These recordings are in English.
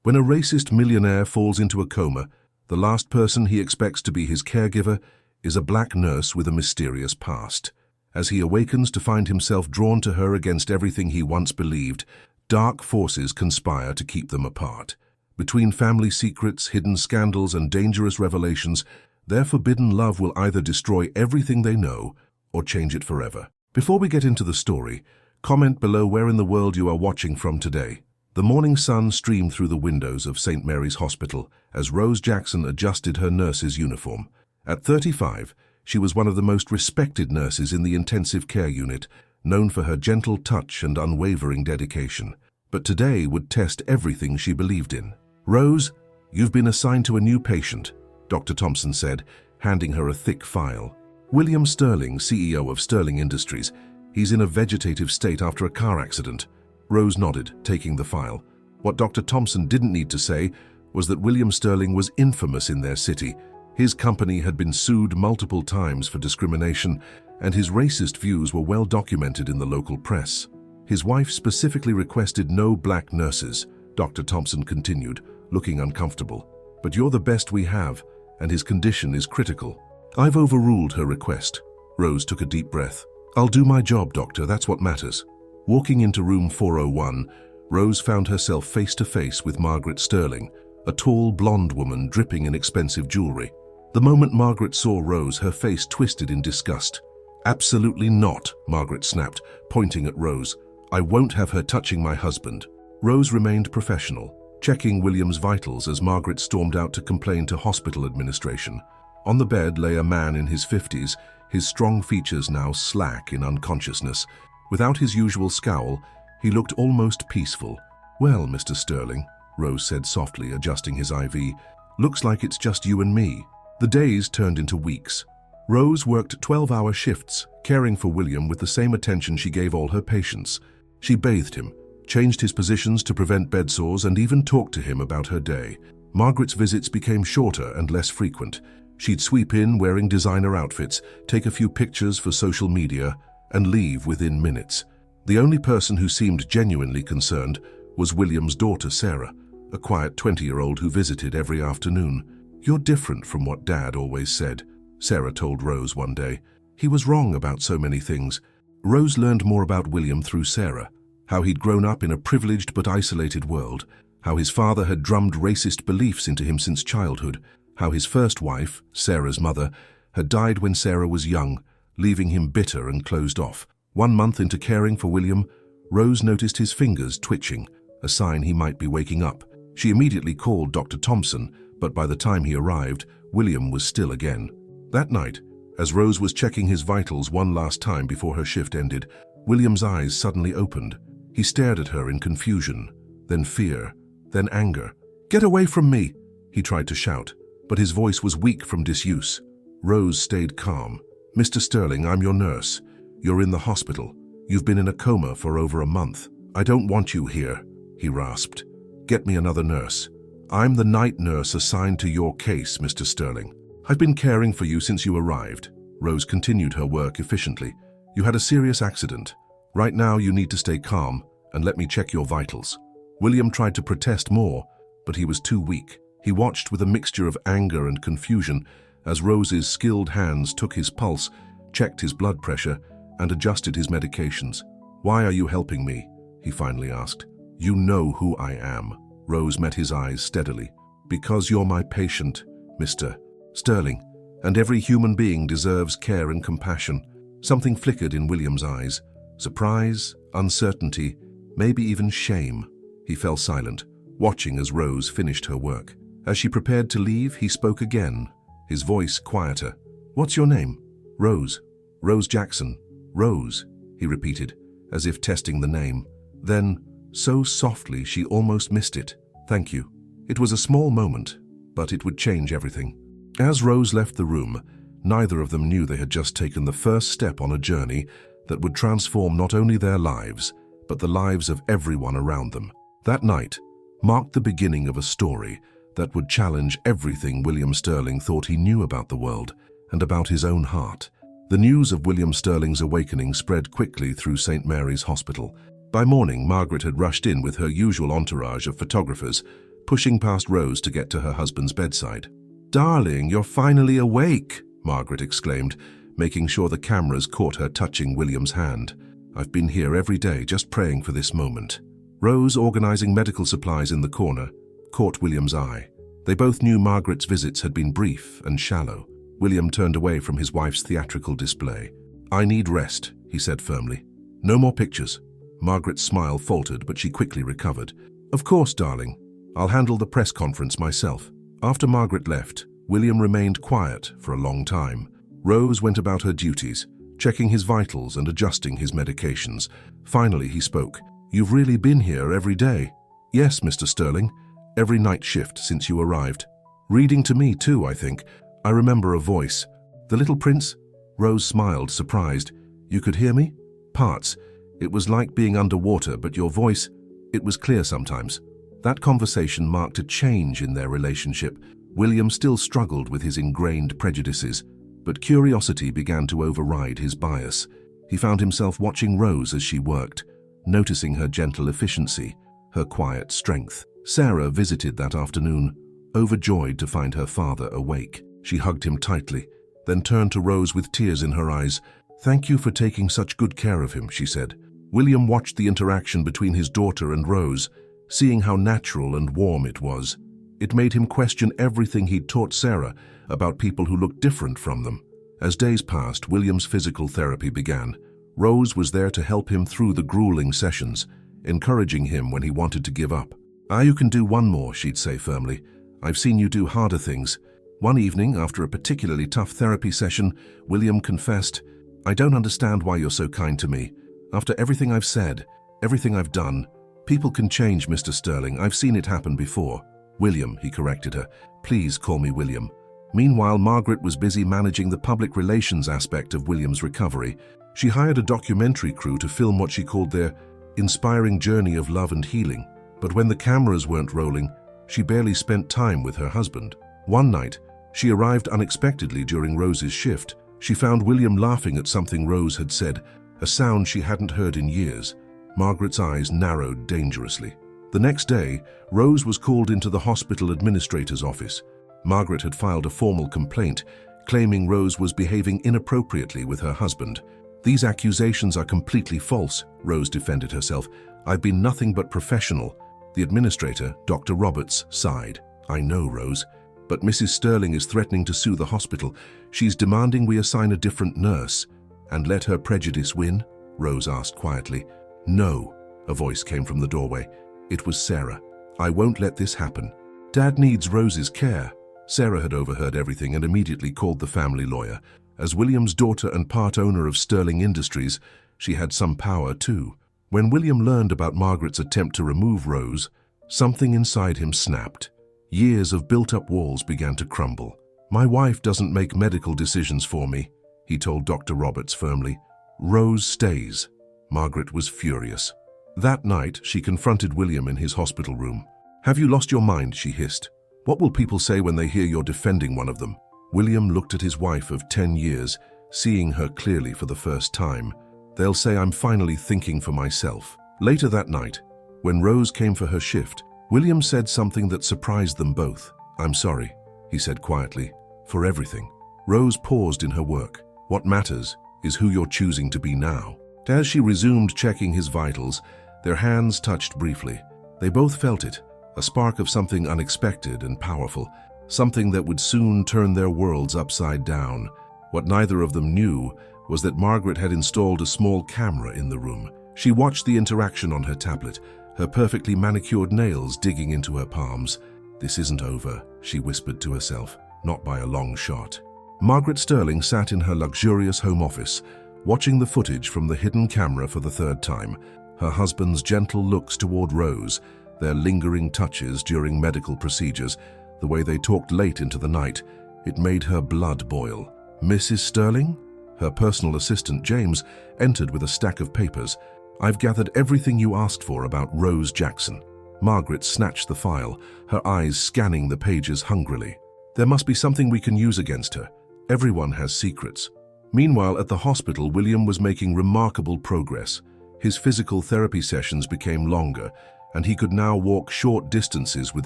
When a racist millionaire falls into a coma, the last person he expects to be his caregiver is a black nurse with a mysterious past. As he awakens to find himself drawn to her against everything he once believed, dark forces conspire to keep them apart. Between family secrets, hidden scandals, and dangerous revelations, their forbidden love will either destroy everything they know or change it forever. Before we get into the story, comment below where in the world you are watching from today. The morning sun streamed through the windows of St. Mary's Hospital as Rose Jackson adjusted her nurse's uniform. At 35, she was one of the most respected nurses in the intensive care unit, known for her gentle touch and unwavering dedication. But today would test everything she believed in. "Rose, you've been assigned to a new patient," Dr. Thompson said, handing her a thick file. "William Sterling, CEO of Sterling Industries. He's in a vegetative state after a car accident." Rose nodded, taking the file. What Dr. Thompson didn't need to say was that William Sterling was infamous in their city. His company had been sued multiple times for discrimination, and his racist views were well documented in the local press. His wife specifically requested no black nurses, Dr. Thompson continued, looking uncomfortable. "But you're the best we have, and his condition is critical." "I've overruled her request." Rose took a deep breath. "I'll do my job, doctor, that's what matters." Walking into room 401, Rose found herself face to face with Margaret Sterling, a tall, blonde woman dripping in expensive jewelry. The moment Margaret saw Rose, her face twisted in disgust. "Absolutely not," Margaret snapped, pointing at Rose. "I won't have her touching my husband." Rose remained professional, checking William's vitals as Margaret stormed out to complain to hospital administration. On the bed lay a man in his 50s, his strong features now slack in unconsciousness. Without his usual scowl, he looked almost peaceful. "Well, Mr. Sterling," Rose said softly, adjusting his IV, "looks like it's just you and me." The days turned into weeks. Rose worked 12-hour shifts, caring for William with the same attention she gave all her patients. She bathed him, changed his positions to prevent bed sores, and even talked to him about her day. Margaret's visits became shorter and less frequent. She'd sweep in wearing designer outfits, take a few pictures for social media, and leave within minutes. The only person who seemed genuinely concerned was William's daughter, Sarah, a quiet 20-year-old who visited every afternoon. "You're different from what Dad always said," Sarah told Rose one day. "He was wrong about so many things." Rose learned more about William through Sarah, how he'd grown up in a privileged but isolated world, how his father had drummed racist beliefs into him since childhood, how his first wife, Sarah's mother, had died when Sarah was young, leaving him bitter and closed off. 1 month into caring for William, Rose noticed his fingers twitching, a sign he might be waking up. She immediately called Dr. Thompson, but by the time he arrived, William was still again. That night, as Rose was checking his vitals one last time before her shift ended, William's eyes suddenly opened. He stared at her in confusion, then fear, then anger. "Get away from me!" he tried to shout, but his voice was weak from disuse. Rose stayed calm. "Mr. Sterling, I'm your nurse. You're in the hospital. You've been in a coma for over a month. I don't want you here," he rasped. "Get me another nurse. I'm the night nurse assigned to your case, Mr. Sterling. I've been caring for you since you arrived." Rose continued her work efficiently. "You had a serious accident. Right now you need to stay calm and let me check your vitals." William tried to protest more, but he was too weak. He watched with a mixture of anger and confusion as Rose's skilled hands took his pulse, checked his blood pressure, and adjusted his medications. "Why are you helping me?" he finally asked. "You know who I am." Rose met his eyes steadily. "Because you're my patient, Mr. Sterling, and every human being deserves care and compassion." Something flickered in William's eyes. Surprise, uncertainty, maybe even shame. He fell silent, watching as Rose finished her work. As she prepared to leave, he spoke again, his voice quieter. "What's your name?" "Rose. Rose Jackson. Rose," he repeated, as if testing the name. Then, so softly she almost missed it, "Thank you." It was a small moment, but it would change everything. As Rose left the room, neither of them knew they had just taken the first step on a journey that would transform not only their lives, but the lives of everyone around them. That night marked the beginning of a story that would challenge everything William Sterling thought he knew about the world and about his own heart. The news of William Sterling's awakening spread quickly through St. Mary's Hospital. By morning, Margaret had rushed in with her usual entourage of photographers, pushing past Rose to get to her husband's bedside. "Darling, you're finally awake," Margaret exclaimed, making sure the cameras caught her touching William's hand. "I've been here every day just praying for this moment." Rose, organizing medical supplies in the corner, caught William's eye. They both knew Margaret's visits had been brief and shallow. William turned away from his wife's theatrical display. "I need rest," he said firmly. "No more pictures." Margaret's smile faltered, but she quickly recovered. "Of course, darling. I'll handle the press conference myself." After Margaret left, William remained quiet for a long time. Rose went about her duties, checking his vitals and adjusting his medications. Finally, he spoke. "You've really been here every day?" "Yes, Mr. Sterling. Every night shift since you arrived. Reading to me too, I think. I remember a voice." "The little prince?" Rose smiled, surprised. "You could hear me?" "Parts. It was like being underwater, but your voice, it was clear sometimes." That conversation marked a change in their relationship. William still struggled with his ingrained prejudices, but curiosity began to override his bias. He found himself watching Rose as she worked, noticing her gentle efficiency, her quiet strength. Sarah visited that afternoon, overjoyed to find her father awake. She hugged him tightly, then turned to Rose with tears in her eyes. "Thank you for taking such good care of him," she said. William watched the interaction between his daughter and Rose, seeing how natural and warm it was. It made him question everything he'd taught Sarah about people who looked different from them. As days passed, William's physical therapy began. Rose was there to help him through the grueling sessions, encouraging him when he wanted to give up. "You can do one more," she'd say firmly. "I've seen you do harder things." One evening, after a particularly tough therapy session, William confessed, "I don't understand why you're so kind to me. After everything I've said, everything I've done, people can change, Mr. Sterling. I've seen it happen before." "William," he corrected her. "Please call me William." Meanwhile, Margaret was busy managing the public relations aspect of William's recovery. She hired a documentary crew to film what she called their inspiring journey of love and healing. But when the cameras weren't rolling, she barely spent time with her husband. One night, she arrived unexpectedly during Rose's shift. She found William laughing at something Rose had said, a sound she hadn't heard in years. Margaret's eyes narrowed dangerously. The next day, Rose was called into the hospital administrator's office. Margaret had filed a formal complaint, claiming Rose was behaving inappropriately with her husband. "These accusations are completely false," Rose defended herself. "I've been nothing but professional." The administrator, Dr. Roberts, sighed. "I know, Rose, but Mrs. Sterling is threatening to sue the hospital. She's demanding we assign a different nurse." "And let her prejudice win?" Rose asked quietly. "No," a voice came from the doorway. It was Sarah. "I won't let this happen. Dad needs Rose's care." Sarah had overheard everything and immediately called the family lawyer. As William's daughter and part owner of Sterling Industries, she had some power too. When William learned about Margaret's attempt to remove Rose, something inside him snapped. Years of built-up walls began to crumble. "My wife doesn't make medical decisions for me," he told Dr. Roberts firmly. "Rose stays." Margaret was furious. That night, she confronted William in his hospital room. "Have you lost your mind?" she hissed. "What will people say when they hear you're defending one of them?" William looked at his wife of 10 years, seeing her clearly for the first time. "They'll say I'm finally thinking for myself." Later that night, when Rose came for her shift, William said something that surprised them both. "I'm sorry," he said quietly, "for everything." Rose paused in her work. "What matters is who you're choosing to be now." As she resumed checking his vitals, their hands touched briefly. They both felt it, a spark of something unexpected and powerful, something that would soon turn their worlds upside down. What neither of them knew was that Margaret had installed a small camera in the room. She watched the interaction on her tablet, her perfectly manicured nails digging into her palms. "This isn't over," she whispered to herself, "not by a long shot." Margaret Sterling sat in her luxurious home office, watching the footage from the hidden camera for the third time. Her husband's gentle looks toward Rose, their lingering touches during medical procedures, the way they talked late into the night, it made her blood boil. "Mrs. Sterling?" Her personal assistant, James, entered with a stack of papers. "I've gathered everything you asked for about Rose Jackson." Margaret snatched the file, her eyes scanning the pages hungrily. "There must be something we can use against her. Everyone has secrets." Meanwhile, at the hospital, William was making remarkable progress. His physical therapy sessions became longer, and he could now walk short distances with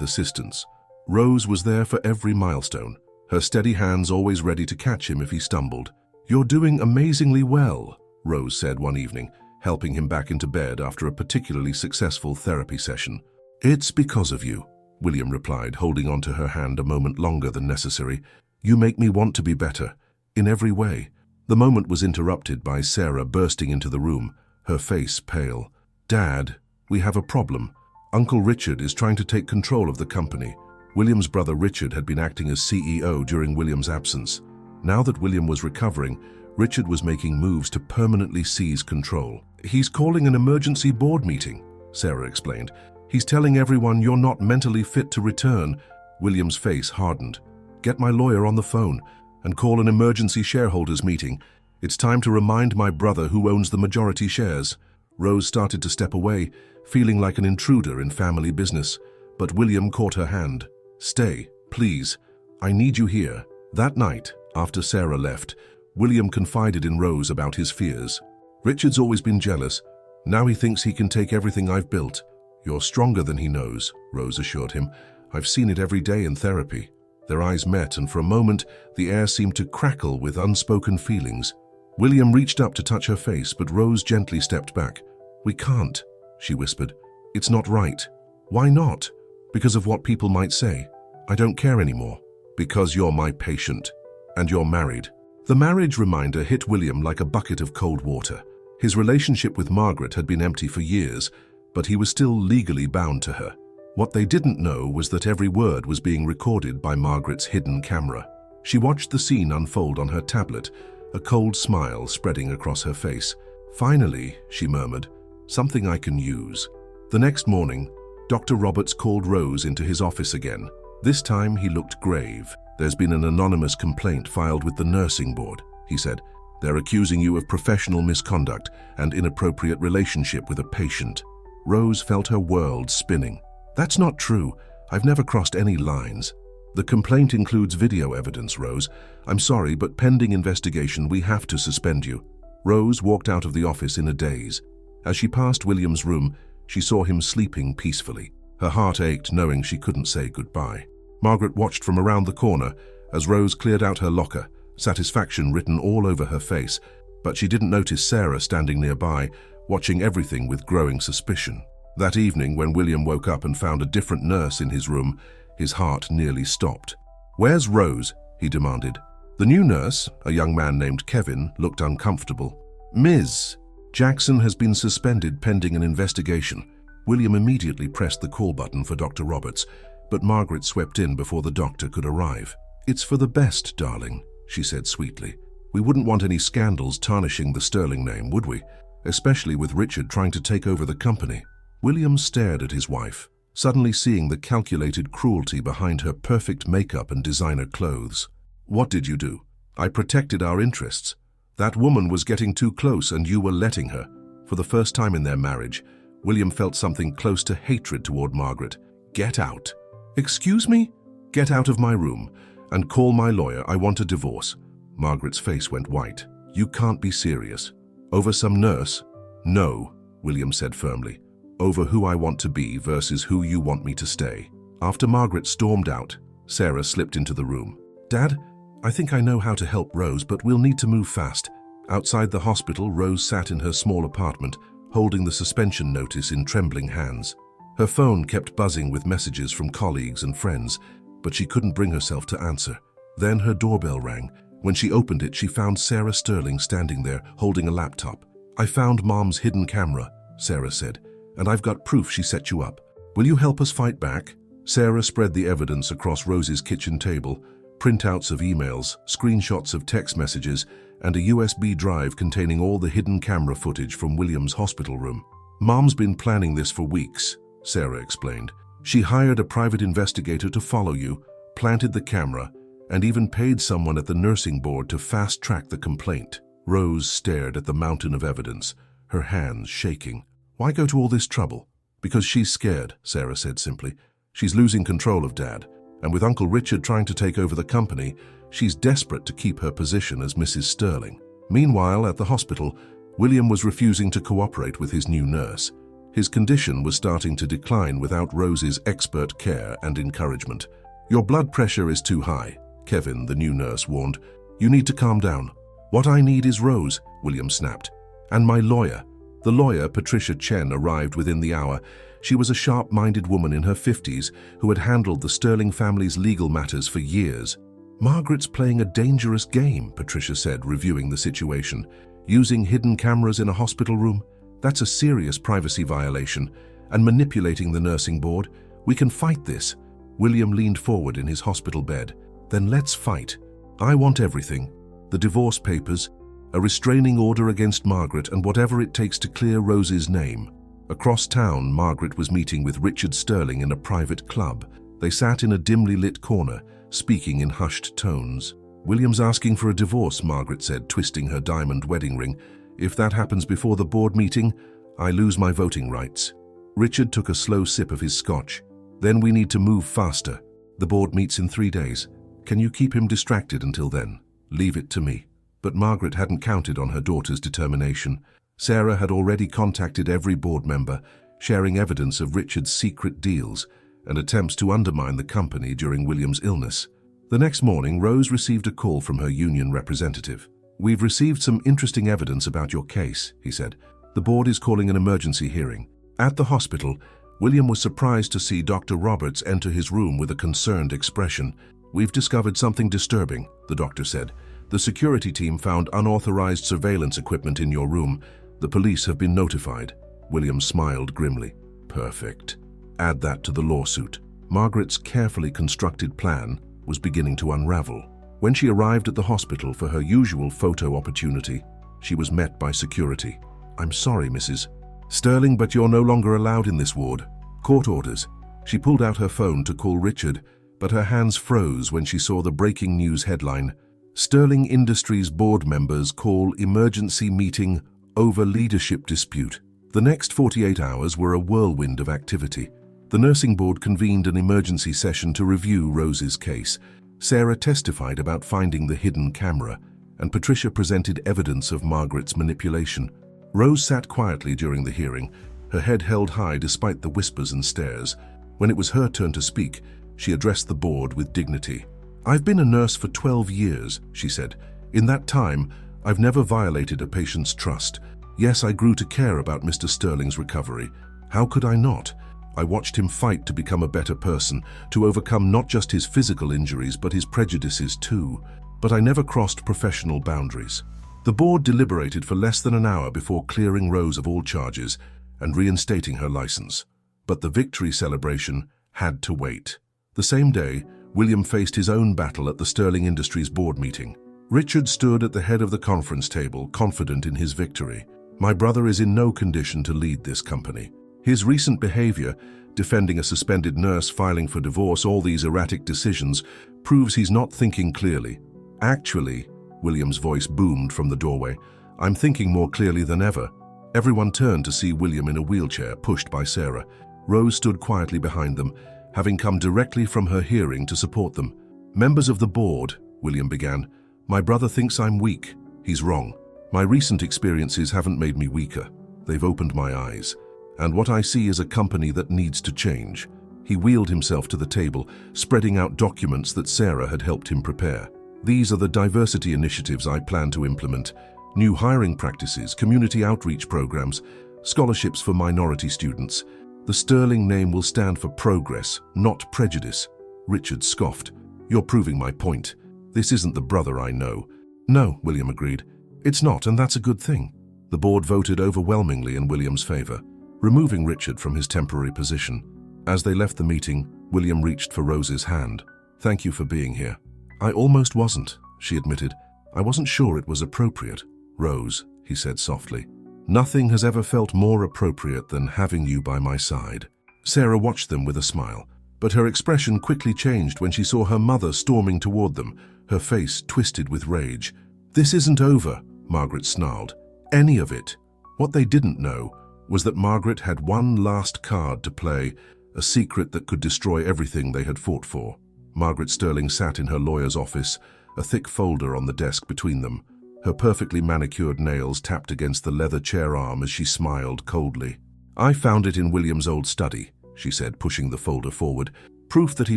assistance. Rose was there for every milestone, her steady hands always ready to catch him if he stumbled. "You're doing amazingly well," Rose said one evening, helping him back into bed after a particularly successful therapy session. "It's because of you," William replied, holding onto her hand a moment longer than necessary. "You make me want to be better, in every way." The moment was interrupted by Sarah bursting into the room, her face pale. "Dad, we have a problem. Uncle Richard is trying to take control of the company." William's brother Richard had been acting as CEO during William's absence. Now that William was recovering, Richard was making moves to permanently seize control. "He's calling an emergency board meeting," Sarah explained. "He's telling everyone you're not mentally fit to return." William's face hardened. "Get my lawyer on the phone and call an emergency shareholders meeting. It's time to remind my brother who owns the majority shares." Rose started to step away, feeling like an intruder in family business, but William caught her hand. "Stay, please. I need you here." That night, after Sarah left, William confided in Rose about his fears. "Richard's always been jealous. Now he thinks he can take everything I've built." "You're stronger than he knows," Rose assured him. "I've seen it every day in therapy." Their eyes met, and for a moment, the air seemed to crackle with unspoken feelings. William reached up to touch her face, but Rose gently stepped back. "We can't," she whispered. "It's not right." "Why not?" "Because of what people might say. I don't care anymore." "Because you're my patient. And you're married." The marriage reminder hit William like a bucket of cold water. His relationship with Margaret had been empty for years, but he was still legally bound to her. What they didn't know was that every word was being recorded by Margaret's hidden camera. She watched the scene unfold on her tablet, a cold smile spreading across her face. "Finally," she murmured, "something I can use." The next morning, Dr. Roberts called Rose into his office again. This time he looked grave. "There's been an anonymous complaint filed with the nursing board," he said. "They're accusing you of professional misconduct and inappropriate relationship with a patient." Rose felt her world spinning. "That's not true. I've never crossed any lines." "The complaint includes video evidence, Rose. I'm sorry, but pending investigation, we have to suspend you." Rose walked out of the office in a daze. As she passed William's room, she saw him sleeping peacefully. Her heart ached knowing she couldn't say goodbye. Margaret watched from around the corner as Rose cleared out her locker, satisfaction written all over her face, but she didn't notice Sarah standing nearby, watching everything with growing suspicion. That evening, when William woke up and found a different nurse in his room, his heart nearly stopped. "Where's Rose?" he demanded. The new nurse, a young man named Kevin, looked uncomfortable. "Ms. Jackson has been suspended pending an investigation." William immediately pressed the call button for Dr. Roberts, but Margaret swept in before the doctor could arrive. "It's for the best, darling," she said sweetly. "We wouldn't want any scandals tarnishing the Sterling name, would we? Especially with Richard trying to take over the company." William stared at his wife, suddenly seeing the calculated cruelty behind her perfect makeup and designer clothes. "What did you do?" "I protected our interests. That woman was getting too close and you were letting her." For the first time in their marriage, William felt something close to hatred toward Margaret. "Get out." "Excuse me?" "Get out of my room and call my lawyer. I want a divorce." Margaret's face went white. "You can't be serious." "Over some nurse?" "No," William said firmly. "Over who I want to be versus who you want me to stay." After Margaret stormed out, Sarah slipped into the room. "Dad, I think I know how to help Rose, but we'll need to move fast." Outside the hospital, Rose sat in her small apartment, holding the suspension notice in trembling hands. Her phone kept buzzing with messages from colleagues and friends, but she couldn't bring herself to answer. Then her doorbell rang. When she opened it, she found Sarah Sterling standing there, holding a laptop. "I found Mom's hidden camera," Sarah said, "and I've got proof she set you up. Will you help us fight back?" Sarah spread the evidence across Rose's kitchen table, printouts of emails, screenshots of text messages, and a USB drive containing all the hidden camera footage from William's hospital room. "Mom's been planning this for weeks," Sarah explained. "She hired a private investigator to follow you, planted the camera, and even paid someone at the nursing board to fast-track the complaint." Rose stared at the mountain of evidence, her hands shaking. "Why go to all this trouble?" "Because she's scared," Sarah said simply. "She's losing control of Dad, and with Uncle Richard trying to take over the company, she's desperate to keep her position as Mrs. Sterling." Meanwhile, at the hospital, William was refusing to cooperate with his new nurse. His condition was starting to decline without Rose's expert care and encouragement. "Your blood pressure is too high," Kevin, the new nurse, warned. "You need to calm down." "What I need is Rose," William snapped. "And my lawyer." The lawyer, Patricia Chen, arrived within the hour. She was a sharp-minded woman in her 50s who had handled the Sterling family's legal matters for years. "Margaret's playing a dangerous game," Patricia said, reviewing the situation. "Using hidden cameras in a hospital room? That's a serious privacy violation. And manipulating the nursing board? We can fight this." William leaned forward in his hospital bed. "Then let's fight. I want everything. The divorce papers, a restraining order against Margaret, and whatever it takes to clear Rose's name." Across town, Margaret was meeting with Richard Sterling in a private club. They sat in a dimly lit corner, speaking in hushed tones. "William's asking for a divorce," Margaret said, twisting her diamond wedding ring. "If that happens before the board meeting, I lose my voting rights." Richard took a slow sip of his scotch. "Then we need to move faster. The board meets in 3 days. Can you keep him distracted until then? Leave it to me." But Margaret hadn't counted on her daughter's determination. Sarah had already contacted every board member, sharing evidence of Richard's secret deals and attempts to undermine the company during William's illness. The next morning, Rose received a call from her union representative. "We've received some interesting evidence about your case," he said. "The board is calling an emergency hearing." At the hospital, William was surprised to see Dr. Roberts enter his room with a concerned expression. "We've discovered something disturbing," the doctor said. "The security team found unauthorized surveillance equipment in your room. The police have been notified." William smiled grimly. "Perfect. Add that to the lawsuit." Margaret's carefully constructed plan was beginning to unravel. When she arrived at the hospital for her usual photo opportunity, she was met by security. "I'm sorry, Mrs. Sterling, but you're no longer allowed in this ward. Court orders." She pulled out her phone to call Richard, but her hands froze when she saw the breaking news headline: "Sterling Industries board members call emergency meeting over leadership dispute." The next 48 hours were a whirlwind of activity. The nursing board convened an emergency session to review Rose's case. Sarah testified about finding the hidden camera, and Patricia presented evidence of Margaret's manipulation. Rose sat quietly during the hearing, her head held high despite the whispers and stares. When it was her turn to speak, she addressed the board with dignity. "I've been a nurse for 12 years, she said. "In that time, I've never violated a patient's trust. Yes, I grew to care about Mr. Sterling's recovery. How could I not? I watched him fight to become a better person, to overcome not just his physical injuries but his prejudices too. But I never crossed professional boundaries." The board deliberated for less than an hour before clearing Rose of all charges and reinstating her license. But the victory celebration had to wait. The same day, William faced his own battle at the Sterling Industries board meeting. Richard stood at the head of the conference table, confident in his victory. "My brother is in no condition to lead this company. His recent behavior, defending a suspended nurse, filing for divorce, all these erratic decisions, proves he's not thinking clearly." "Actually," William's voice boomed from the doorway, "I'm thinking more clearly than ever." Everyone turned to see William in a wheelchair, pushed by Sarah. Rose stood quietly behind them, having come directly from her hearing to support them. "Members of the board," William began, "my brother thinks I'm weak. He's wrong. My recent experiences haven't made me weaker. They've opened my eyes. And what I see is a company that needs to change." He wheeled himself to the table, spreading out documents that Sarah had helped him prepare. "These are the diversity initiatives I plan to implement. New hiring practices, community outreach programs, scholarships for minority students. The Sterling name will stand for progress, not prejudice." Richard scoffed. "You're proving my point. This isn't the brother I know." "No," William agreed. "It's not, and that's a good thing." The board voted overwhelmingly in William's favor, removing Richard from his temporary position. As they left the meeting, William reached for Rose's hand. "Thank you for being here." "I almost wasn't," she admitted. "I wasn't sure it was appropriate." "Rose," he said softly, "nothing has ever felt more appropriate than having you by my side." Sarah watched them with a smile, but her expression quickly changed when she saw her mother storming toward them, her face twisted with rage. "This isn't over," Margaret snarled. "Any of it." What they didn't know was that Margaret had one last card to play, a secret that could destroy everything they had fought for. Margaret Sterling sat in her lawyer's office, a thick folder on the desk between them. Her perfectly manicured nails tapped against the leather chair arm as she smiled coldly. I found it in William's old study, she said, pushing the folder forward. Proof that he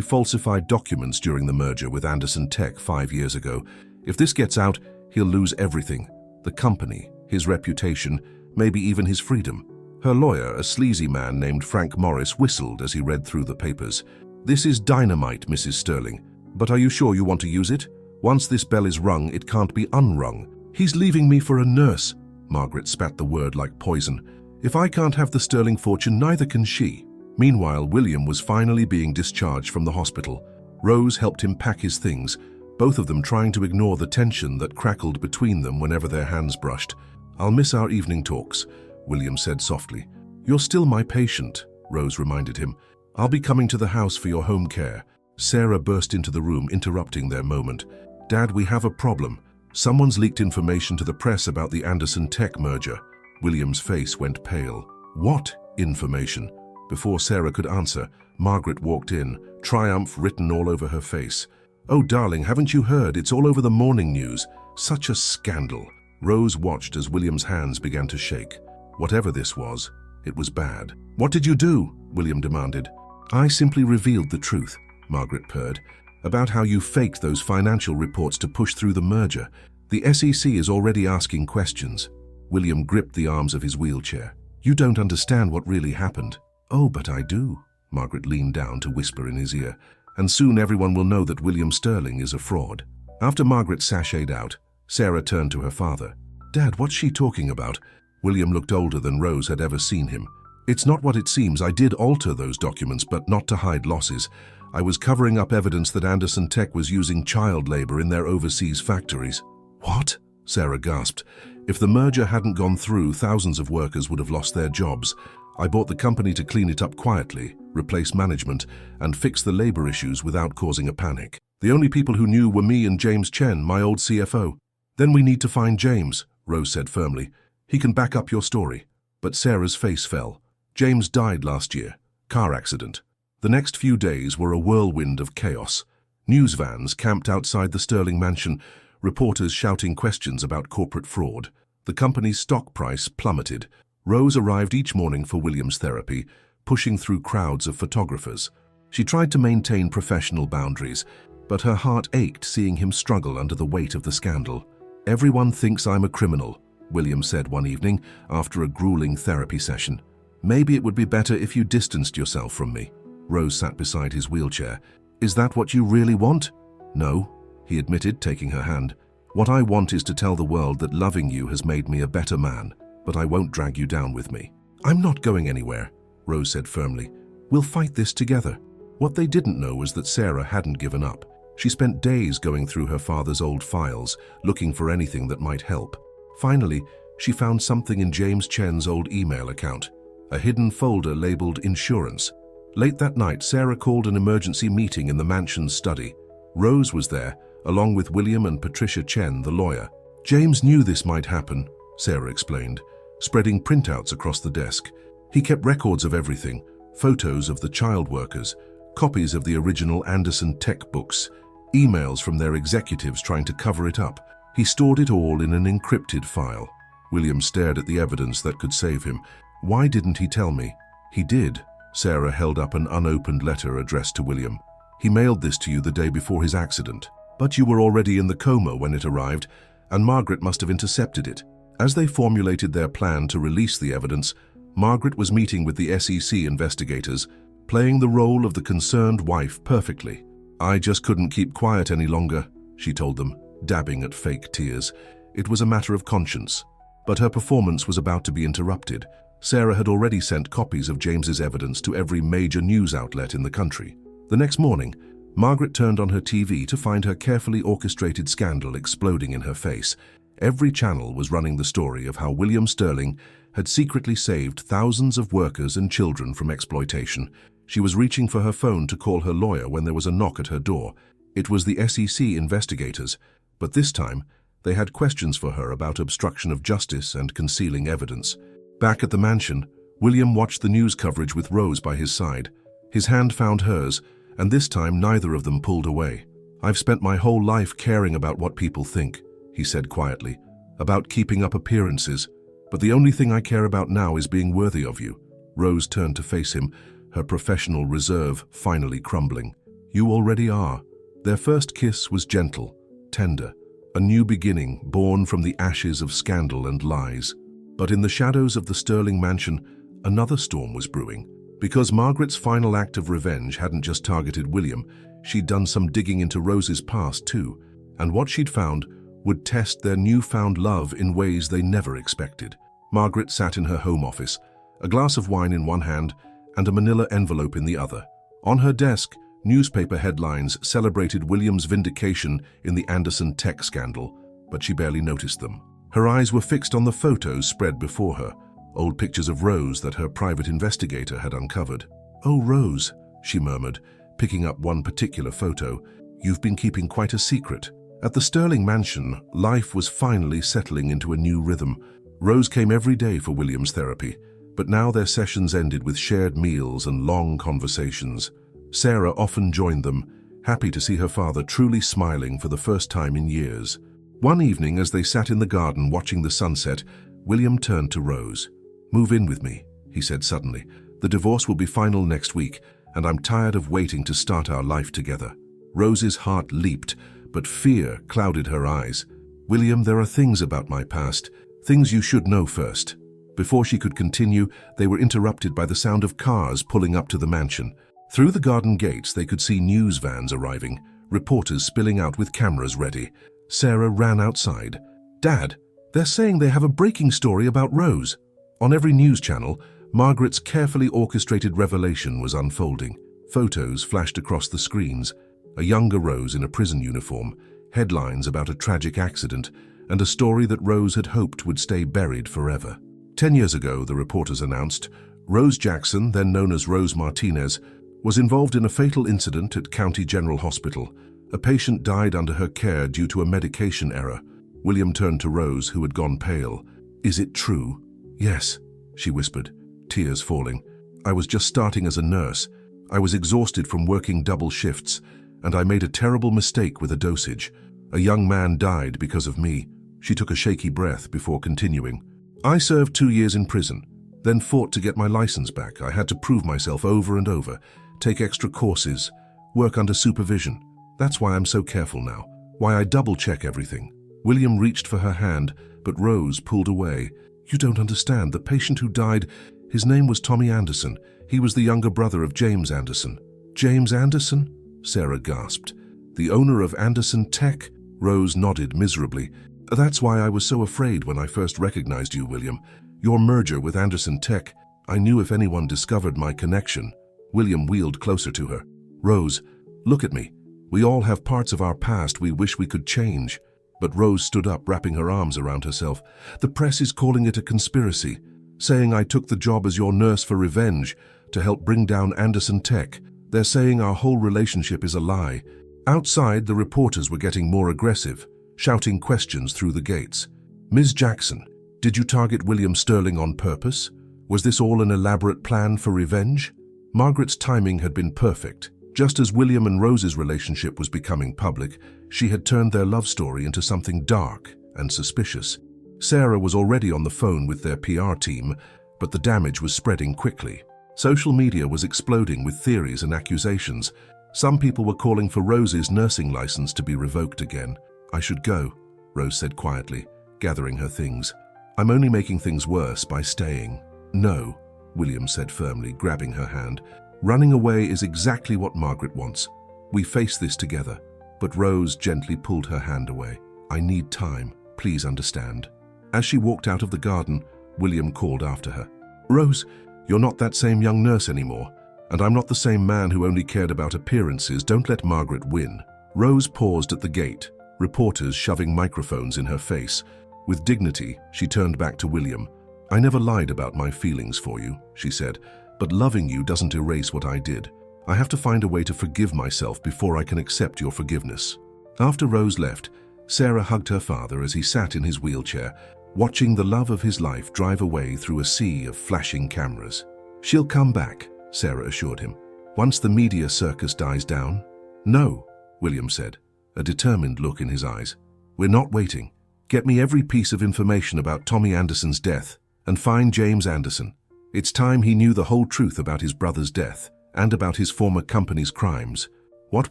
falsified documents during the merger with Anderson Tech 5 years ago. If this gets out, he'll lose everything. The company, his reputation, maybe even his freedom. Her lawyer, a sleazy man named Frank Morris, whistled as he read through the papers. This is dynamite, Mrs. Sterling. But are you sure you want to use it? Once this bell is rung, it can't be unrung. He's leaving me for a nurse. Margaret spat the word like poison. If I can't have the Sterling fortune, neither can she. Meanwhile, William was finally being discharged from the hospital. Rose helped him pack his things, both of them trying to ignore the tension that crackled between them whenever their hands brushed. I'll miss our evening talks, William said softly. You're still my patient, Rose reminded him. I'll be coming to the house for your home care. Sarah burst into the room, interrupting their moment. Dad, we have a problem. Someone's leaked information to the press about the Anderson Tech merger. William's face went pale. What information? Before Sarah could answer, Margaret walked in, triumph written all over her face. Oh, darling, haven't you heard? It's all over the morning news. Such a scandal. Rose watched as William's hands began to shake. Whatever this was, it was bad. What did you do? William demanded. I simply revealed the truth, Margaret purred, about how you faked those financial reports to push through the merger. The SEC is already asking questions. William gripped the arms of his wheelchair. You don't understand what really happened. Oh, but I do. Margaret leaned down to whisper in his ear. And soon everyone will know that William Sterling is a fraud. After Margaret sashayed out, Sarah turned to her father. Dad, what's she talking about? William looked older than Rose had ever seen him. It's not what it seems. I did alter those documents, but not to hide losses. I was covering up evidence that Anderson Tech was using child labor in their overseas factories. What? Sarah gasped. If the merger hadn't gone through, thousands of workers would have lost their jobs. I bought the company to clean it up quietly, replace management, and fix the labor issues without causing a panic. The only people who knew were me and James Chen, my old CFO. Then we need to find James, Rose said firmly. He can back up your story. But Sarah's face fell. James died last year. Car accident. The next few days were a whirlwind of chaos. News vans camped outside the Sterling mansion, reporters shouting questions about corporate fraud. The company's stock price plummeted. Rose arrived each morning for William's therapy, pushing through crowds of photographers. She tried to maintain professional boundaries, but her heart ached seeing him struggle under the weight of the scandal. Everyone thinks I'm a criminal, William said one evening after a grueling therapy session. Maybe it would be better if you distanced yourself from me. Rose sat beside his wheelchair. Is that what you really want? No, he admitted, taking her hand. What I want is to tell the world that loving you has made me a better man. But I won't drag you down with me. I'm not going anywhere, Rose said firmly. We'll fight this together. What they didn't know was that Sarah hadn't given up. She spent days going through her father's old files, looking for anything that might help. Finally, she found something in James Chen's old email account, a hidden folder labeled insurance. Late that night, Sarah called an emergency meeting in the mansion's study. Rose was there, along with William and Patricia Chen, the lawyer. James knew this might happen, Sarah explained, spreading printouts across the desk. He kept records of everything, photos of the child workers, copies of the original Anderson Tech books, emails from their executives trying to cover it up. He stored it all in an encrypted file. William stared at the evidence that could save him. Why didn't he tell me? He did. Sarah held up an unopened letter addressed to William. He mailed this to you the day before his accident. But you were already in the coma when it arrived, and Margaret must have intercepted it. As they formulated their plan to release the evidence, Margaret was meeting with the SEC investigators, playing the role of the concerned wife perfectly. I just couldn't keep quiet any longer, she told them, dabbing at fake tears. It was a matter of conscience. But her performance was about to be interrupted. Sarah had already sent copies of James's evidence to every major news outlet in the country. The next morning, Margaret turned on her TV to find her carefully orchestrated scandal exploding in her face. Every channel was running the story of how William Sterling had secretly saved thousands of workers and children from exploitation. She was reaching for her phone to call her lawyer when there was a knock at her door. It was the SEC investigators, but this time they had questions for her about obstruction of justice and concealing evidence. Back at the mansion, William watched the news coverage with Rose by his side. His hand found hers, and this time neither of them pulled away. I've spent my whole life caring about what people think, he said quietly, about keeping up appearances, but the only thing I care about now is being worthy of you. Rose turned to face him, her professional reserve finally crumbling. "You already are." Their first kiss was gentle, tender, a new beginning born from the ashes of scandal and lies. But in the shadows of the Sterling mansion, another storm was brewing. Because Margaret's final act of revenge hadn't just targeted William, she'd done some digging into Rose's past too, and what she'd found would test their newfound love in ways they never expected. Margaret sat in her home office, a glass of wine in one hand and a manila envelope in the other. On her desk, newspaper headlines celebrated William's vindication in the Anderson tech scandal, but she barely noticed them. Her eyes were fixed on the photos spread before her, old pictures of Rose that her private investigator had uncovered. "Oh, Rose," she murmured, picking up one particular photo, "you've been keeping quite a secret." At the Sterling mansion, life was finally settling into a new rhythm. Rose came every day for William's therapy, but now their sessions ended with shared meals and long conversations. Sarah often joined them, happy to see her father truly smiling for the first time in years. One evening, as they sat in the garden watching the sunset, William turned to Rose. "Move in with me," he said suddenly. "The divorce will be final next week, and I'm tired of waiting to start our life together." Rose's heart leaped, but fear clouded her eyes. "William, there are things about my past, things you should know first." Before she could continue, they were interrupted by the sound of cars pulling up to the mansion. Through the garden gates, they could see news vans arriving, reporters spilling out with cameras ready. Sarah ran outside. "Dad, they're saying they have a breaking story about Rose." On every news channel, Margaret's carefully orchestrated revelation was unfolding. Photos flashed across the screens. A younger Rose in a prison uniform, headlines about a tragic accident, and a story that Rose had hoped would stay buried forever. 10 years ago, the reporters announced, Rose Jackson, then known as Rose Martinez, was involved in a fatal incident at County General Hospital. A patient died under her care due to a medication error. William turned to Rose, who had gone pale. "Is it true?" "Yes," she whispered, tears falling. "I was just starting as a nurse. I was exhausted from working double shifts, and I made a terrible mistake with a dosage. A young man died because of me." She took a shaky breath before continuing. "I served 2 years in prison, then fought to get my license back. I had to prove myself over and over, take extra courses, work under supervision. That's why I'm so careful now, why I double-check everything." William reached for her hand, but Rose pulled away. "You don't understand. The patient who died, his name was Tommy Anderson. He was the younger brother of James Anderson." "James Anderson?" Sarah gasped. "The owner of Anderson Tech?" Rose nodded miserably. "That's why I was so afraid when I first recognized you, William. Your merger with Anderson Tech. I knew if anyone discovered my connection." William wheeled closer to her. "Rose, look at me. We all have parts of our past we wish we could change." But Rose stood up, wrapping her arms around herself. "The press is calling it a conspiracy, saying I took the job as your nurse for revenge, to help bring down Anderson Tech. They're saying our whole relationship is a lie." Outside, the reporters were getting more aggressive, shouting questions through the gates. "Ms. Jackson, did you target William Sterling on purpose? Was this all an elaborate plan for revenge?" Margaret's timing had been perfect. Just as William and Rose's relationship was becoming public, she had turned their love story into something dark and suspicious. Sarah was already on the phone with their PR team, but the damage was spreading quickly. Social media was exploding with theories and accusations. Some people were calling for Rose's nursing license to be revoked again. "I should go," Rose said quietly, gathering her things. "I'm only making things worse by staying." "No," William said firmly, grabbing her hand. "Running away is exactly what Margaret wants. We face this together." But Rose gently pulled her hand away. "I need time. Please understand." As she walked out of the garden, William called after her. "Rose, you're not that same young nurse anymore, and I'm not the same man who only cared about appearances. Don't let Margaret win." Rose paused at the gate, reporters shoving microphones in her face. With dignity, she turned back to William. "I never lied about my feelings for you," she said, "but loving you doesn't erase what I did. I have to find a way to forgive myself before I can accept your forgiveness." After Rose left, Sarah hugged her father as he sat in his wheelchair, watching the love of his life drive away through a sea of flashing cameras. "She'll come back," Sarah assured him, "once the media circus dies down." "No," William said, a determined look in his eyes. "We're not waiting. Get me every piece of information about Tommy Anderson's death and find James Anderson. It's time he knew the whole truth about his brother's death and about his former company's crimes. What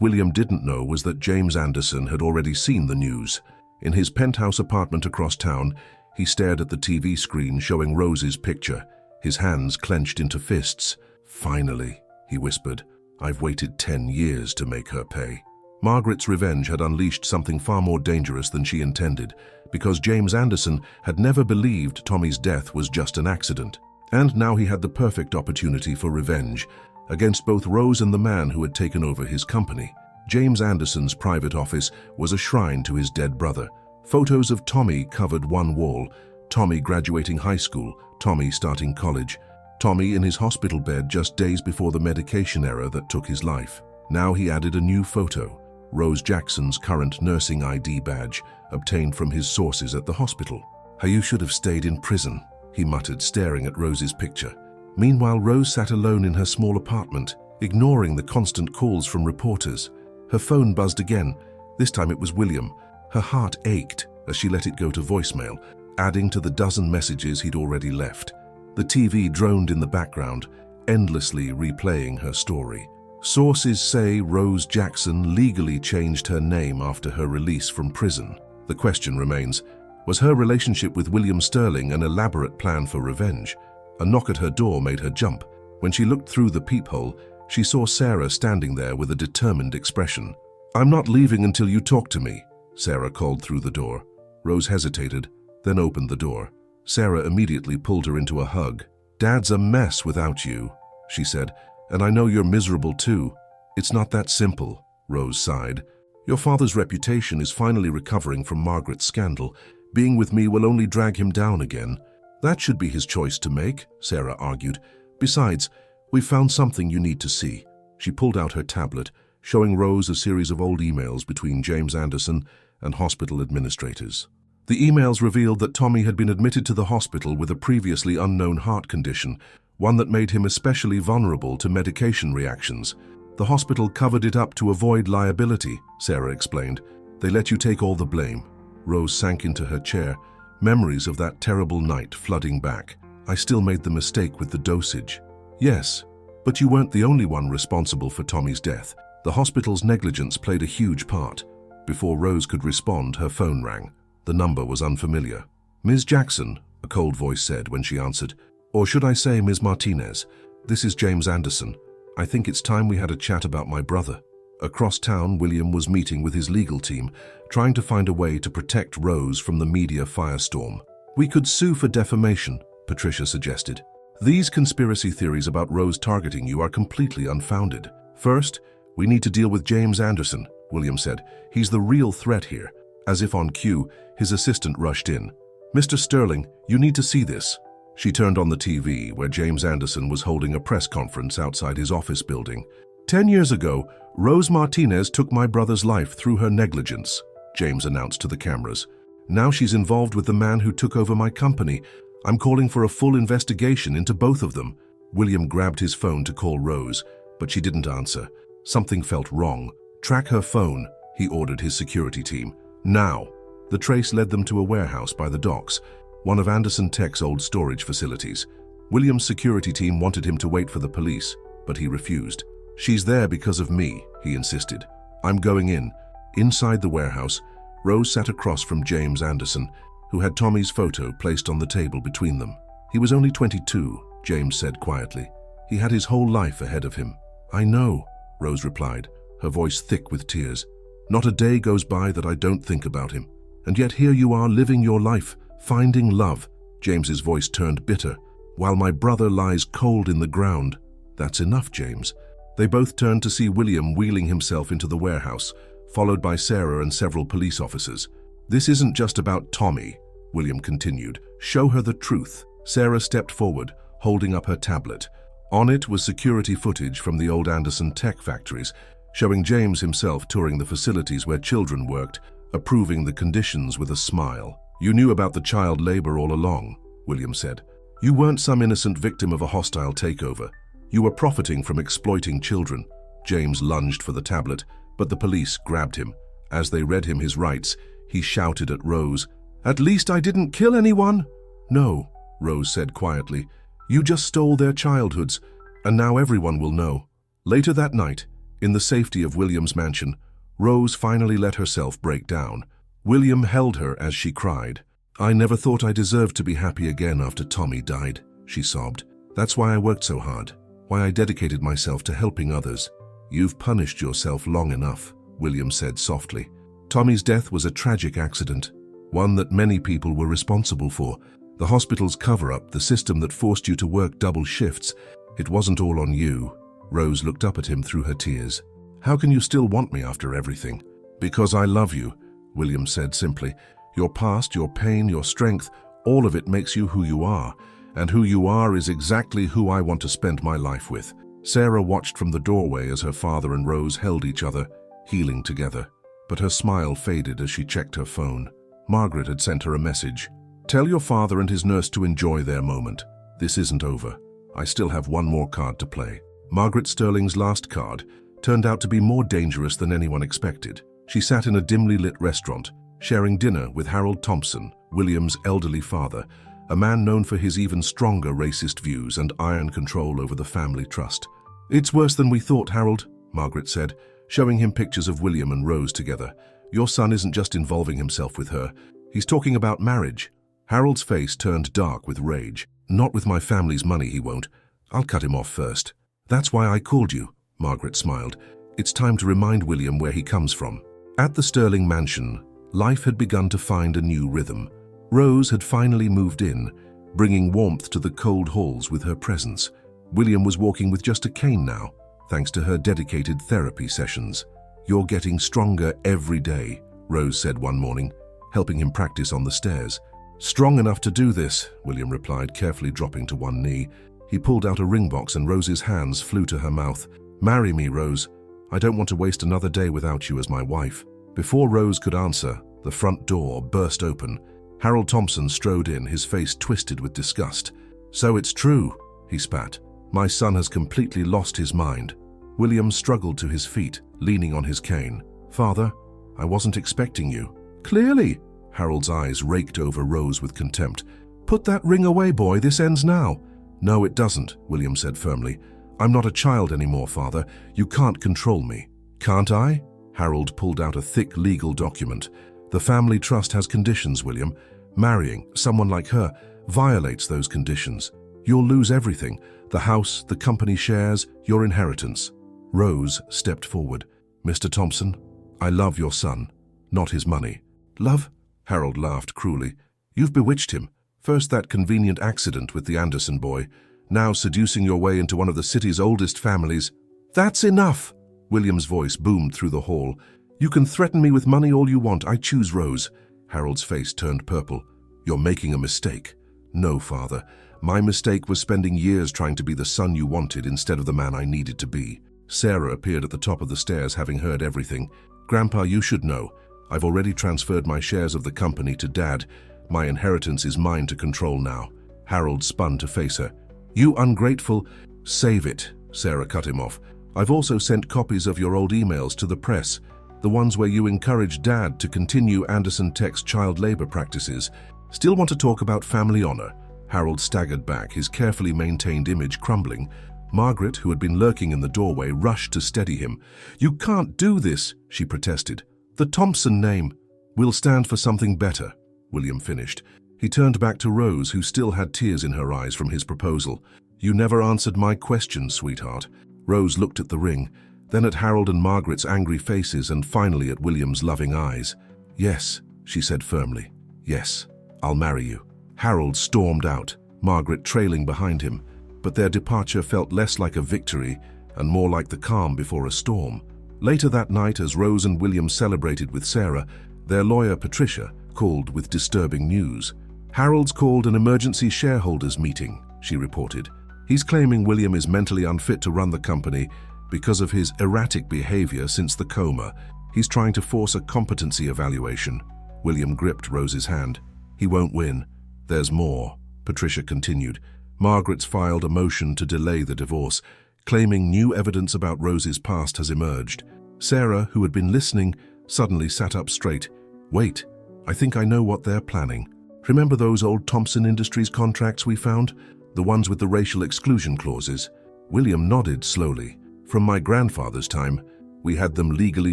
William didn't know was that James Anderson had already seen the news. In his penthouse apartment across town, he stared at the TV screen showing Rose's picture, his hands clenched into fists. "Finally," he whispered, "I've waited 10 years to make her pay." Margaret's revenge had unleashed something far more dangerous than she intended, because James Anderson had never believed Tommy's death was just an accident. And now he had the perfect opportunity for revenge, against both Rose and the man who had taken over his company. James Anderson's private office was a shrine to his dead brother. Photos of Tommy covered one wall: Tommy graduating high school, Tommy starting college, Tommy in his hospital bed just days before the medication error that took his life. Now he added a new photo: Rose Jackson's current nursing ID badge, obtained from his sources at the hospital. "You should have stayed in prison," he muttered, staring at Rose's picture. Meanwhile, Rose sat alone in her small apartment, ignoring the constant calls from reporters. Her phone buzzed again. This time it was William. Her heart ached as she let it go to voicemail, adding to the dozen messages he'd already left. The TV droned in the background, endlessly replaying her story. Sources say Rose Jackson legally changed her name after her release from prison. The question remains, was her relationship with William Sterling an elaborate plan for revenge? A knock at her door made her jump. When she looked through the peephole, she saw Sarah standing there with a determined expression. "I'm not leaving until you talk to me," Sarah called through the door. Rose hesitated, then opened the door. Sarah immediately pulled her into a hug. "Dad's a mess without you," she said, "and I know you're miserable too." "It's not that simple," Rose sighed. "Your father's reputation is finally recovering from Margaret's scandal. Being with me will only drag him down again." "That should be his choice to make," Sarah argued. "Besides, we've found something you need to see." She pulled out her tablet, showing Rose a series of old emails between James Anderson and hospital administrators. The emails revealed that Tommy had been admitted to the hospital with a previously unknown heart condition, one that made him especially vulnerable to medication reactions. "The hospital covered it up to avoid liability," Sarah explained. "They let you take all the blame." Rose sank into her chair, memories of that terrible night flooding back. "I still made the mistake with the dosage." "Yes, but you weren't the only one responsible for Tommy's death. The hospital's negligence played a huge part." Before Rose could respond, her phone rang. The number was unfamiliar. "Ms. Jackson," a cold voice said when she answered. "Or should I say Ms. Martinez? This is James Anderson. I think it's time we had a chat about my brother." Across town, William was meeting with his legal team, trying to find a way to protect Rose from the media firestorm. "We could sue for defamation," Patricia suggested. "These conspiracy theories about Rose targeting you are completely unfounded. First, we need to deal with James Anderson," William said. "He's the real threat here." As if on cue, his assistant rushed in. "Mr. Sterling, you need to see this." She turned on the TV, where James Anderson was holding a press conference outside his office building. "10 years ago, Rose Martinez took my brother's life through her negligence," James announced to the cameras. "Now she's involved with the man who took over my company. I'm calling for a full investigation into both of them." William grabbed his phone to call Rose, but she didn't answer. Something felt wrong. "Track her phone," he ordered his security team. "Now." The trace led them to a warehouse by the docks, one of Anderson Tech's old storage facilities. William's security team wanted him to wait for the police, but he refused. "She's there because of me," he insisted. "I'm going in." Inside the warehouse, Rose sat across from James Anderson, who had Tommy's photo placed on the table between them. "He was only 22, James said quietly. "He had his whole life ahead of him." "I know," Rose replied, her voice thick with tears. "Not a day goes by that I don't think about him. And yet here you are living your life, finding love." James's voice turned bitter. "While my brother lies cold in the ground." "That's enough, James." They both turned to see William wheeling himself into the warehouse, followed by Sarah and several police officers. "This isn't just about Tommy," William continued. "Show her the truth." Sarah stepped forward, holding up her tablet. On it was security footage from the old Anderson Tech factories, showing James himself touring the facilities where children worked, approving the conditions with a smile. "You knew about the child labor all along," William said. "You weren't some innocent victim of a hostile takeover. You were profiting from exploiting children." James lunged for the tablet, but the police grabbed him. As they read him his rights, he shouted at Rose, "At least I didn't kill anyone!" "No," Rose said quietly. You just stole their childhoods, and now everyone will know. Later that night, in the safety of William's mansion, Rose finally let herself break down. William held her as she cried. "I never thought I deserved to be happy again after Tommy died," she sobbed. "That's why I worked so hard, why I dedicated myself to helping others." "You've punished yourself long enough," William said softly. "Tommy's death was a tragic accident, one that many people were responsible for. The hospital's cover-up, the system that forced you to work double shifts, it wasn't all on you." Rose looked up at him through her tears. "How can you still want me after everything?" "Because I love you," William said simply. "Your past, your pain, your strength, all of it makes you who you are. And who you are is exactly who I want to spend my life with." Sarah watched from the doorway as her father and Rose held each other, healing together. But her smile faded as she checked her phone. Margaret had sent her a message. "Tell your father and his nurse to enjoy their moment. This isn't over. I still have one more card to play." Margaret Sterling's last card turned out to be more dangerous than anyone expected. She sat in a dimly lit restaurant, sharing dinner with Harold Thompson, William's elderly father, a man known for his even stronger racist views and iron control over the family trust. "It's worse than we thought, Harold," Margaret said, showing him pictures of William and Rose together. "Your son isn't just involving himself with her. He's talking about marriage." Harold's face turned dark with rage. "Not with my family's money, he won't. I'll cut him off first." "That's why I called you," Margaret smiled. "It's time to remind William where he comes from." At the Sterling mansion, life had begun to find a new rhythm. Rose had finally moved in, bringing warmth to the cold halls with her presence. William was walking with just a cane now, thanks to her dedicated therapy sessions. "You're getting stronger every day," Rose said one morning, helping him practice on the stairs. "Strong enough to do this," William replied, carefully dropping to one knee. He pulled out a ring box and Rose's hands flew to her mouth. "Marry me, Rose. I don't want to waste another day without you as my wife." Before Rose could answer, the front door burst open. Harold Thompson strode in, his face twisted with disgust. "So it's true," he spat. "My son has completely lost his mind." William struggled to his feet, leaning on his cane. "Father, I wasn't expecting you." "Clearly." Harold's eyes raked over Rose with contempt. "Put that ring away, boy. This ends now." "No, it doesn't," William said firmly. "I'm not a child anymore, Father. You can't control me." "Can't I?" Harold pulled out a thick legal document. "The family trust has conditions, William. Marrying someone like her violates those conditions. You'll lose everything: the house, the company shares, your inheritance." Rose stepped forward. "Mr. Thompson, I love your son, not his money." "Love?" Harold laughed cruelly. "You've bewitched him. First that convenient accident with the Anderson boy, now seducing your way into one of the city's oldest families." "That's enough!" William's voice boomed through the hall. "You can threaten me with money all you want. I choose Rose." Harold's face turned purple. "You're making a mistake." "No, Father. My mistake was spending years trying to be the son you wanted instead of the man I needed to be." Sarah appeared at the top of the stairs, having heard everything. "Grandpa, you should know. I've already transferred my shares of the company to Dad. My inheritance is mine to control now." Harold spun to face her. "You ungrateful—" "Save it," Sarah cut him off. "I've also sent copies of your old emails to the press, the ones where you encouraged Dad to continue Anderson Tech's child labor practices. Still want to talk about family honor?" Harold staggered back, his carefully maintained image crumbling. Margaret, who had been lurking in the doorway, rushed to steady him. "You can't do this," she protested. "The Thompson name will stand for something better," William finished. He turned back to Rose, who still had tears in her eyes from his proposal. "You never answered my question, sweetheart." Rose looked at the ring, then at Harold and Margaret's angry faces, and finally at William's loving eyes. "Yes," she said firmly. "Yes, I'll marry you." Harold stormed out, Margaret trailing behind him, but their departure felt less like a victory and more like the calm before a storm. Later that night, as Rose and William celebrated with Sarah, their lawyer Patricia called with disturbing news. "Harold's called an emergency shareholders meeting," she reported. "He's claiming William is mentally unfit to run the company because of his erratic behavior since the coma. He's trying to force a competency evaluation." William gripped Rose's hand. "He won't win. There's more," Patricia continued. "Margaret's filed a motion to delay the divorce, claiming new evidence about Rose's past has emerged." Sarah, who had been listening, suddenly sat up straight. "Wait, I think I know what they're planning. Remember those old Thompson Industries contracts we found? The ones with the racial exclusion clauses. William nodded slowly. From my grandfather's time, we had them legally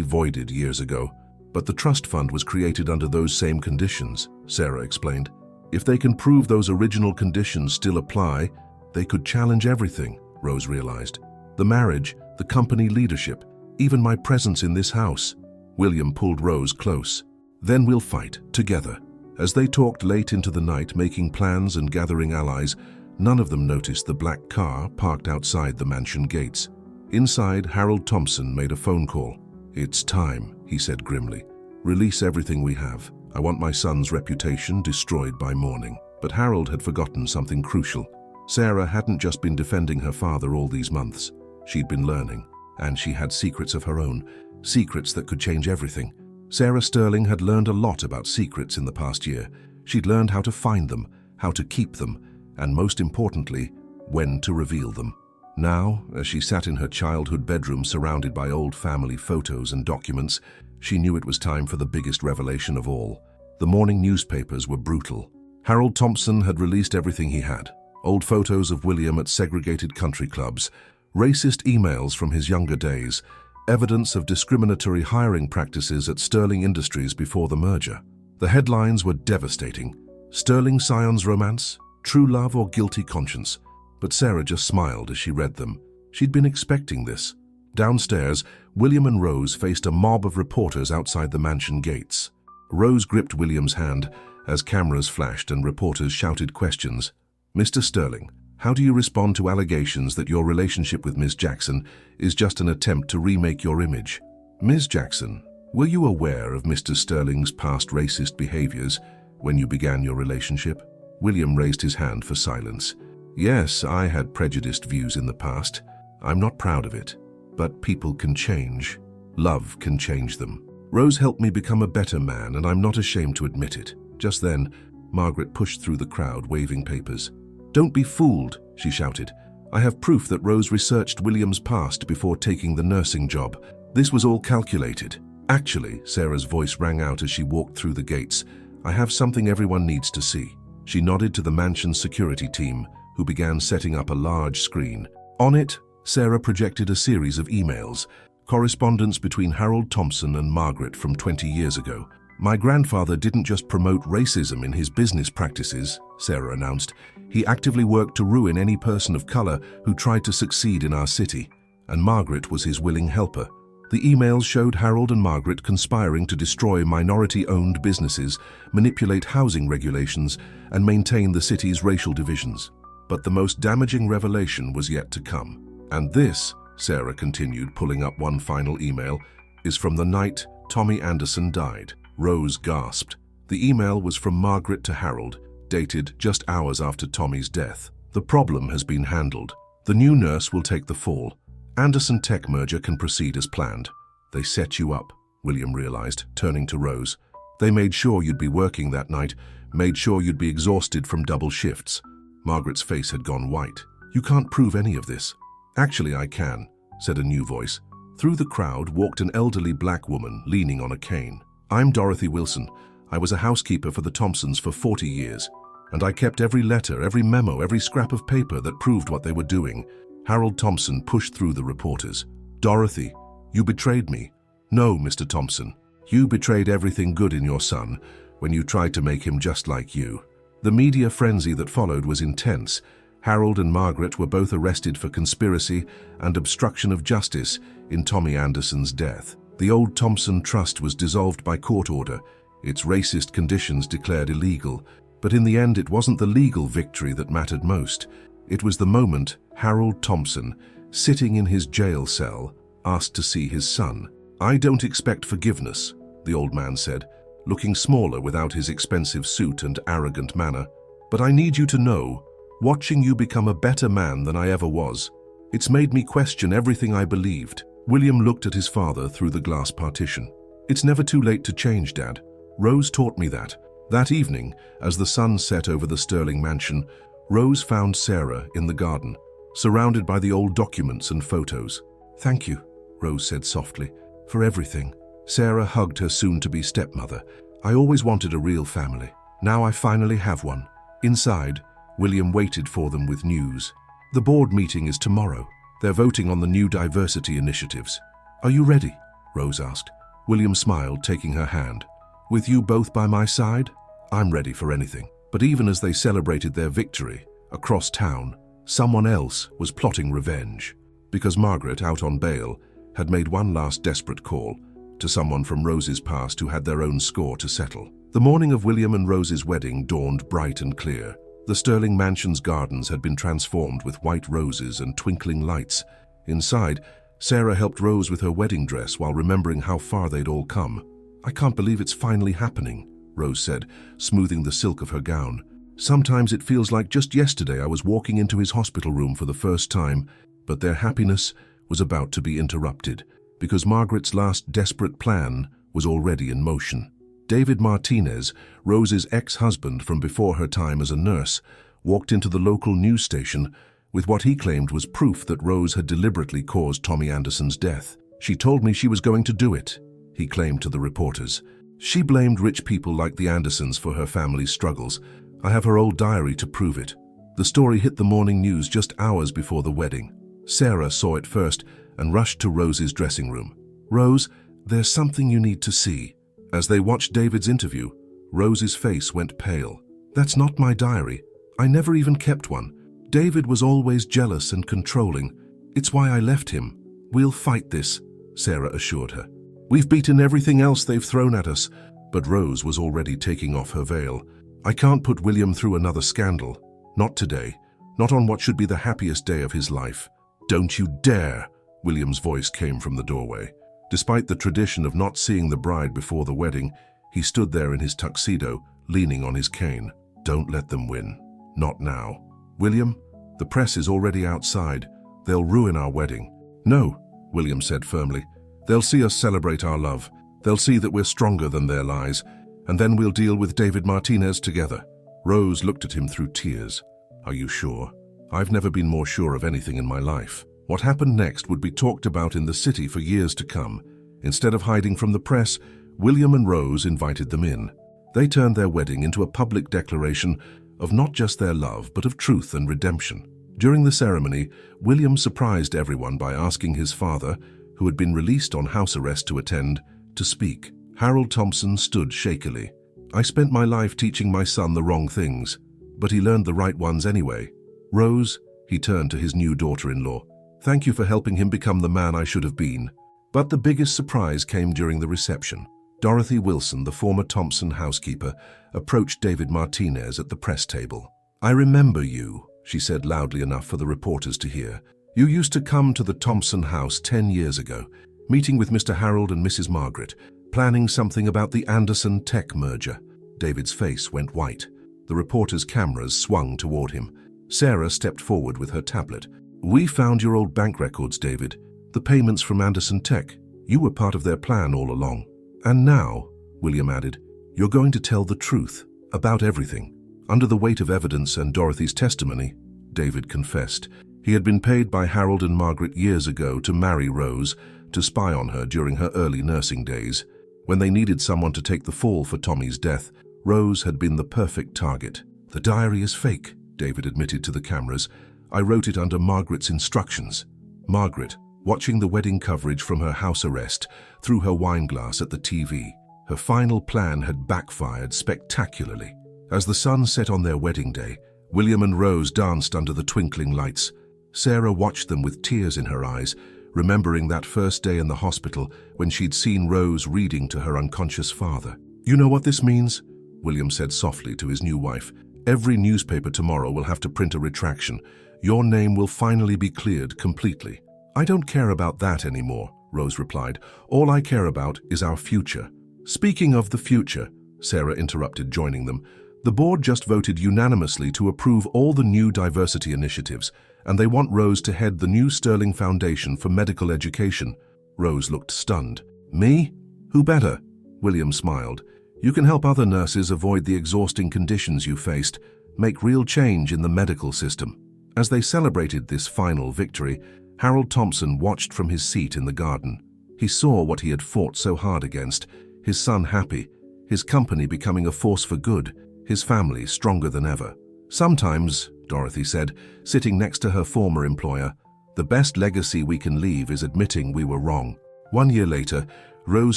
voided years ago. But the trust fund was created under those same conditions, Sarah explained. If they can prove those original conditions still apply, they could challenge everything, Rose realized. The marriage, the company leadership, even my presence in this house. William pulled Rose close. Then we'll fight, together. As they talked late into the night, making plans and gathering allies, none of them noticed the black car parked outside the mansion gates. Inside, Harold Thompson made a phone call. "It's time," he said grimly. "Release everything we have. I want my son's reputation destroyed by morning." But Harold had forgotten something crucial. Sarah hadn't just been defending her father all these months. She'd been learning, and she had secrets of her own, secrets that could change everything. Sarah Sterling had learned a lot about secrets in the past year. She'd learned how to find them, how to keep them, and most importantly, when to reveal them. Now, as she sat in her childhood bedroom surrounded by old family photos and documents, she knew it was time for the biggest revelation of all. The morning newspapers were brutal. Harold Thompson had released everything he had. Old photos of William at segregated country clubs, racist emails from his younger days, evidence of discriminatory hiring practices at Sterling Industries before the merger. The headlines were devastating. Sterling Scion's romance, true love or guilty conscience. But Sarah just smiled as she read them. She'd been expecting this. Downstairs, William and Rose faced a mob of reporters outside the mansion gates. Rose gripped William's hand as cameras flashed and reporters shouted questions. "Mr. Sterling, how do you respond to allegations that your relationship with Ms. Jackson is just an attempt to remake your image? Ms. Jackson, were you aware of Mr. Sterling's past racist behaviors when you began your relationship?" William raised his hand for silence. "Yes, I had prejudiced views in the past. I'm not proud of it. But people can change. Love can change them. Rose helped me become a better man, and I'm not ashamed to admit it." Just then, Margaret pushed through the crowd, waving papers. "Don't be fooled," she shouted. "I have proof that Rose researched William's past before taking the nursing job. This was all calculated." "Actually," Sarah's voice rang out as she walked through the gates, "I have something everyone needs to see." She nodded to the mansion's security team, who began setting up a large screen. On it, Sarah projected a series of emails, correspondence between Harold Thompson and Margaret from 20 years ago. "My grandfather didn't just promote racism in his business practices," Sarah announced. "He actively worked to ruin any person of color who tried to succeed in our city, and Margaret was his willing helper." The emails showed Harold and Margaret conspiring to destroy minority-owned businesses, manipulate housing regulations, and maintain the city's racial divisions. But the most damaging revelation was yet to come. "And this," Sarah continued, pulling up one final email, "is from the night Tommy Anderson died." Rose gasped. The email was from Margaret to Harold, dated just hours after Tommy's death. "The problem has been handled. The new nurse will take the fall. Anderson Tech merger can proceed as planned." "They set you up," William realized, turning to Rose. "They made sure you'd be working that night, made sure you'd be exhausted from double shifts." Margaret's face had gone white. "You can't prove any of this." "Actually, I can," said a new voice. Through the crowd walked an elderly black woman leaning on a cane. "I'm Dorothy Wilson. I was a housekeeper for the Thompsons for 40 years, and I kept every letter, every memo, every scrap of paper that proved what they were doing." Harold Thompson pushed through the reporters. "Dorothy, you betrayed me." "No, Mr. Thompson. You betrayed everything good in your son when you tried to make him just like you." The media frenzy that followed was intense. Harold and Margaret were both arrested for conspiracy and obstruction of justice in Tommy Anderson's death. The old Thompson Trust was dissolved by court order, its racist conditions declared illegal. But in the end, it wasn't the legal victory that mattered most. It was the moment Harold Thompson, sitting in his jail cell, asked to see his son. "I don't expect forgiveness," the old man said, looking smaller without his expensive suit and arrogant manner. "But I need you to know, watching you become a better man than I ever was, it's made me question everything I believed." William looked at his father through the glass partition. "It's never too late to change, Dad. Rose taught me that." That evening, as the sun set over the Sterling mansion, Rose found Sarah in the garden, surrounded by the old documents and photos. "Thank you," Rose said softly, "for everything." Sarah hugged her soon-to-be stepmother. "I always wanted a real family. Now I finally have one." Inside, William waited for them with news. The board meeting is tomorrow. They're voting on the new diversity initiatives. Are you ready? Rose asked. William smiled, taking her hand. With you both by my side, I'm ready for anything. But even as they celebrated their victory, across town, someone else was plotting revenge. Because Margaret, out on bail, had made one last desperate call to someone from Rose's past who had their own score to settle. The morning of William and Rose's wedding dawned bright and clear. The Sterling Mansion's gardens had been transformed with white roses and twinkling lights. Inside, Sarah helped Rose with her wedding dress while remembering how far they'd all come. I can't believe it's finally happening, Rose said, smoothing the silk of her gown. Sometimes it feels like just yesterday I was walking into his hospital room for the first time, but their happiness was about to be interrupted, because Margaret's last desperate plan was already in motion. David Martinez, Rose's ex-husband from before her time as a nurse, walked into the local news station with what he claimed was proof that Rose had deliberately caused Tommy Anderson's death. She told me she was going to do it, he claimed to the reporters. She blamed rich people like the Andersons for her family's struggles. I have her old diary to prove it. The story hit the morning news just hours before the wedding. Sarah saw it first and rushed to Rose's dressing room. Rose, there's something you need to see. As they watched David's interview, Rose's face went pale. That's not my diary. I never even kept one. David was always jealous and controlling. It's why I left him. We'll fight this, Sarah assured her. We've beaten everything else they've thrown at us. But Rose was already taking off her veil. I can't put William through another scandal. Not today. Not on what should be the happiest day of his life. Don't you dare, William's voice came from the doorway. Despite the tradition of not seeing the bride before the wedding, he stood there in his tuxedo, leaning on his cane. Don't let them win. Not now. William, the press is already outside. They'll ruin our wedding. No, William said firmly. They'll see us celebrate our love. They'll see that we're stronger than their lies, and then we'll deal with David Martinez together. Rose looked at him through tears. Are you sure? I've never been more sure of anything in my life. What happened next would be talked about in the city for years to come. Instead of hiding from the press, William and Rose invited them in. They turned their wedding into a public declaration of not just their love, but of truth and redemption. During the ceremony, William surprised everyone by asking his father, who had been released on house arrest to attend, to speak. Harold Thompson stood shakily. I spent my life teaching my son the wrong things, but he learned the right ones anyway. Rose, he turned to his new daughter-in-law. Thank you for helping him become the man I should have been. But the biggest surprise came during the reception. Dorothy Wilson, the former Thompson housekeeper, approached David Martinez at the press table. I remember you, she said loudly enough for the reporters to hear. You used to come to the Thompson house 10 years ago, meeting with Mr. Harold and Mrs. Margaret, planning something about the Anderson Tech merger. David's face went white. The reporters' cameras swung toward him. Sarah stepped forward with her tablet. We found your old bank records, David. The payments from Anderson Tech. You were part of their plan all along. And now, William added, you're going to tell the truth about everything. Under the weight of evidence and Dorothy's testimony, David confessed. He had been paid by Harold and Margaret years ago to marry Rose, to spy on her during her early nursing days. When they needed someone to take the fall for Tommy's death, Rose had been the perfect target. The diary is fake, David admitted to the cameras. I wrote it under Margaret's instructions. Margaret, watching the wedding coverage from her house arrest, through her wineglass at the TV. Her final plan had backfired spectacularly. As the sun set on their wedding day, William and Rose danced under the twinkling lights. Sarah watched them with tears in her eyes, remembering that first day in the hospital when she'd seen Rose reading to her unconscious father. You know what this means? William said softly to his new wife. Every newspaper tomorrow will have to print a retraction. Your name will finally be cleared completely. I don't care about that anymore, Rose replied. All I care about is our future. Speaking of the future, Sarah interrupted, joining them. The board just voted unanimously to approve all the new diversity initiatives, and they want Rose to head the new Sterling Foundation for Medical Education. Rose looked stunned. Me? Who better? William smiled. You can help other nurses avoid the exhausting conditions you faced, make real change in the medical system. As they celebrated this final victory, Harold Thompson watched from his seat in the garden. He saw what he had fought so hard against, his son happy, his company becoming a force for good, his family stronger than ever. Sometimes, Dorothy said, sitting next to her former employer, the best legacy we can leave is admitting we were wrong. 1 year later, Rose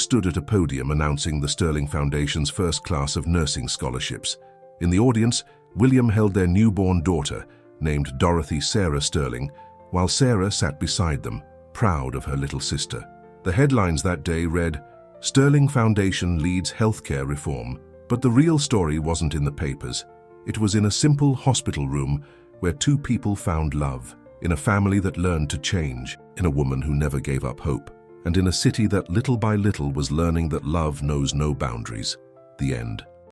stood at a podium announcing the Sterling Foundation's first class of nursing scholarships. In the audience, William held their newborn daughter, named Dorothy Sarah Sterling, while Sarah sat beside them, proud of her little sister. The headlines that day read, "Sterling Foundation leads healthcare reform." But the real story wasn't in the papers. It was in a simple hospital room where two people found love, in a family that learned to change, in a woman who never gave up hope, and in a city that little by little was learning that love knows no boundaries. The end.